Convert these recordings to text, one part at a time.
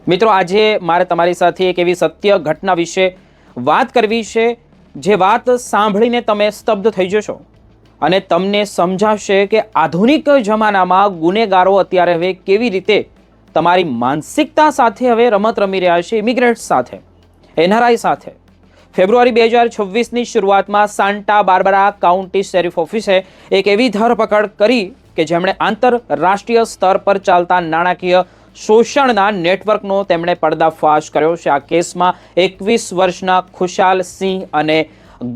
મિત્રો, આજે મારે તમારી સાથે એક એવી સત્ય ઘટના વિશે વાત કરવી છે, જે વાત સાંભળીને તમે સ્તબ્ધ થઈ જશો અને તમને સમજાશે કે આધુનિક જમાનામાં ગુનેગારો અત્યારે હવે કેવી રીતે તમારી માનસિકતા સાથે હવે રમત રમી રહ્યા છે, ઇમિગ્રેટ્સ સાથે, એનઆરઆઈ સાથે. ફેબ્રુઆરી 2026ની શરૂઆતમાં સાન્ટા બાર્બરા કાઉન્ટી શેરિફ ઓફિસે એક એવી ધરપકડ કરી કે જેમણે આંતરરાષ્ટ્રીય સ્તર પર ચાલતા નાણાકીય શોષણના નેટવર્કનો તેમણે પર્દાફાશ કર્યો છે. આ કેસમાં 21 વર્ષના ખુશાલ સિંહ અને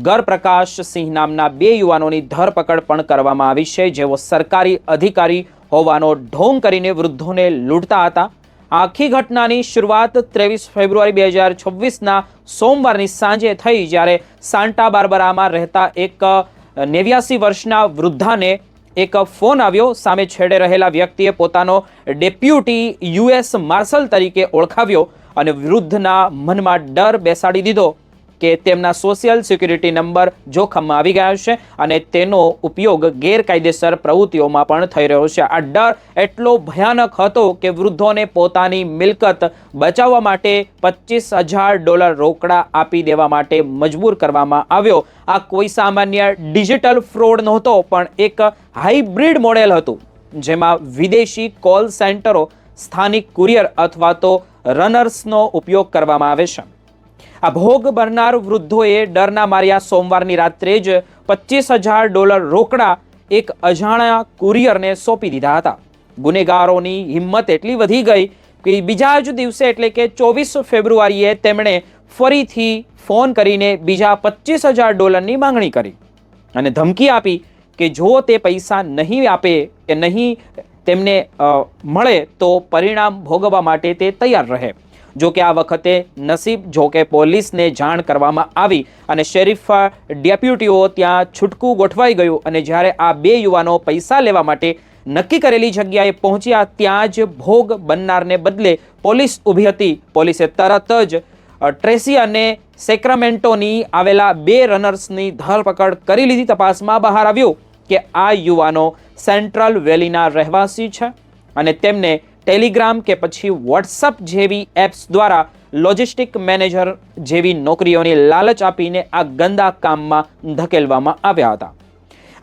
ગરપ્રકાશ સિંહ નામના બે યુવાનોની ધરપકડ પણ કરવામાં આવી છે, જેઓ સરકારી અધિકારી હોવાનો ઢોંગ કરીને વૃદ્ધોને લૂંટતા હતા. આખી ઘટનાની શરૂઆત 23 ફેબ્રુઆરી 2026ના સોમવારની સાંજે થઈ, જ્યારે સાન્ટા બાર્બરામાં રહેતા એક 89 વર્ષના વૃદ્ધાને એક ફોન આવ્યો. સામે છેડે રહેલા વ્યક્તિએ પોતાનો ડેપ્યુટી યુએસ માર્શલ તરીકે ઓળખાવ્યો અને વૃદ્ધના મનમાં ડર બેસાડી દીધો કે તેમના સોશિયલ સિક્યુરિટી નંબર જોખમમાં આવી ગયા છે અને તેનો ઉપયોગ ગેરકાયદેસર પ્રવૃત્તિઓમાં પણ થઈ રહ્યો છે. આ ડર એટલો ભયાનક હતો કે વૃદ્ધોને પોતાની મિલકત બચાવવા માટે $25,000 રોકડા આપી દેવા માટે મજબૂર કરવામાં આવ્યો. આ કોઈ સામાન્ય ડિજિટલ ફ્રોડ નહોતો, પણ એક હાઇબ્રિડ મોડેલ હતું, જેમાં વિદેશી કોલ સેન્ટરો, સ્થાનિક કુરિયર અથવા તો રનર્સનો ઉપયોગ કરવામાં આવે છે. આ ભોગ બનનાર વૃદ્ધોએ ડરના માર્યા સોમવારની રાત્રે જ $25,000 રોકડા એક અજાણ્યા કુરિયરને સોંપી દીધા હતા. ગુનેગારોની હિંમત એટલી વધી ગઈ કે બીજા જ દિવસે એટલે કે 24 ફેબ્રુઆરીએ તેમણે ફરીથી ફોન કરીને બીજા $25,000ની માંગણી કરી અને ધમકી આપી કે જો તે પૈસા નહીં આપે કે નહીં તેમને મળે તો પરિણામ ભોગવવા માટે તે તૈયાર રહે. જો કે આ વખતે નસીબ જો કે પોલીસને જાણ કરવામાં આવી અને શેરિફ ડેપ્યુટીઓ ત્યાં છૂટકું ગોઠવાઈ ગયું અને જ્યારે આ બે યુવાનો પૈસા લેવા માટે નક્કી કરેલી જગ્યાએ પહોંચ્યા, ત્યાં જ ભોગ બનનારને બદલે પોલીસ ઊભી હતી. પોલીસે તરત જ ટ્રેસી અને સેક્રામેન્ટોની આવેલા બે રનર્સની ધરપકડ કરી લીધી. તપાસમાં બહાર આવ્યું કે આ યુવાનો સેન્ટ્રલ વેલીના રહેવાસી છે અને તેમને ટેલિગ્રામ કે પછી વોટ્સઅપ જેવી એપ્સ દ્વારા લોજિસ્ટિક મેનેજર જેવી નોકરીઓની લાલચ આપીને આ ગંદા કામમાં ધકેલવામાં આવ્યા હતા.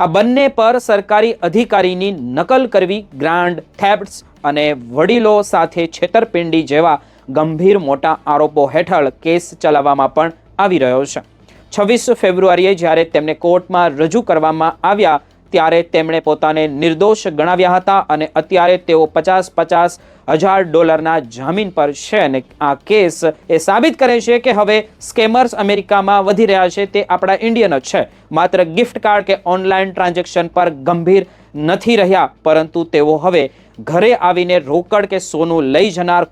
આ બંને પર સરકારી અધિકારીની નકલ કરવી, ગ્રાન્ડ થેફ્ટ્સ અને વડીલો સાથે છેતરપિંડી જેવા ગંભીર મોટા આરોપો હેઠળ કેસ ચલાવવામાં પણ આવી રહ્યો છે. 26 ફેબ્રુઆરીએ જ્યારે તેમને કોર્ટમાં રજૂ કરવામાં આવ્યા ત્યારે તેમણે પોતાને નિર્દોષ ગણાવ્યા હતા અને અત્યારે તેઓ $50,000 જામીન પર છે. અને આ કેસ એ સાબિત કરે છે કે હવે સ્કેમર્સ અમેરિકામાં વધી રહ્યા છે, તે આપણા ઇન્ડિયન જ છે. માત્ર ગિફ્ટ કાર્ડ કે ઓનલાઈન ટ્રાન્ઝેક્શન પર ગંભીર નથી રહ્યા, પરંતુ તેઓ હવે ઘરે આવીને રોકડ કે સોનું લઈ જનાર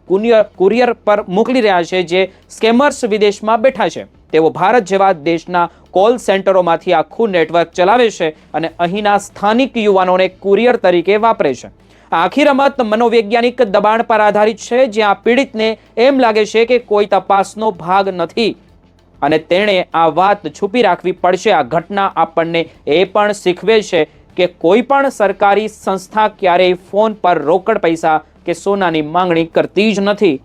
કુરિયર પર મોકલી રહ્યા છે. જે સ્કેમર્સ વિદેશમાં બેઠા છે, તેઓ ભારત જેવા દેશના કોલ સેન્ટરોમાંથી આખું નેટવર્ક ચલાવે છે અને અહીંના સ્થાનિક યુવાનોને કુરિયર તરીકે વાપરે છે. આખી રમત મનોવૈજ્ઞાનિક દબાણ પર આધારિત છે, જ્યાં પીડિતને એમ લાગે છે કે કોઈ તપાસનો ભાગ નથી અને તેણે આ વાત છુપી રાખવી પડશે. આ ઘટના આપણને એ પણ શીખવે છે કે કોઈ પણ સરકારી સંસ્થા ક્યારેય ફોન પર રોકડ પૈસા કે સોનાની માંગણી કરતી જ નથી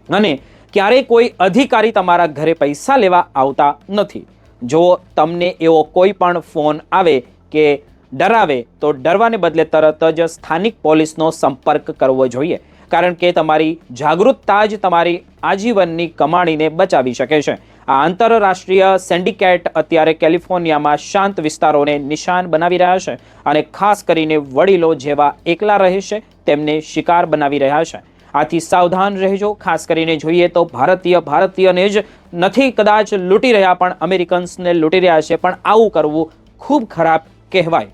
અને ક્યારેય કોઈ અધિકારી તમારા ઘરે પૈસા લેવા આવતા નથી. જો તમને એવો કોઈ પણ ફોન આવે કે ડરાવે તો ડરવાને બદલે તરત જ સ્થાનિક પોલીસનો સંપર્ક કરવો જોઈએ, કારણ કે તમારી જાગૃતતા જ તમારી આજીવનની કમાણીને બચાવી શકે છે. આ આંતરરાષ્ટ્રીય સિન્ડિકેટ અત્યારે કેલિફોર્નિયામાં શાંત વિસ્તારોને નિશાન બનાવી રહ્યા છે અને ખાસ કરીને વડીલો જેવા એકલા રહે છે તેમને શિકાર બનાવી રહ્યા છે. આથી સાવધાન રહેજો. ખાસ કરીને જોઈએ તો ભારતીયને જ નથી કદાચ લૂંટી રહ્યા, પણ અમેરિકન્સને લૂંટી રહ્યા છે. પણ આવું કરવું ખૂબ ખરાબ કહેવાય.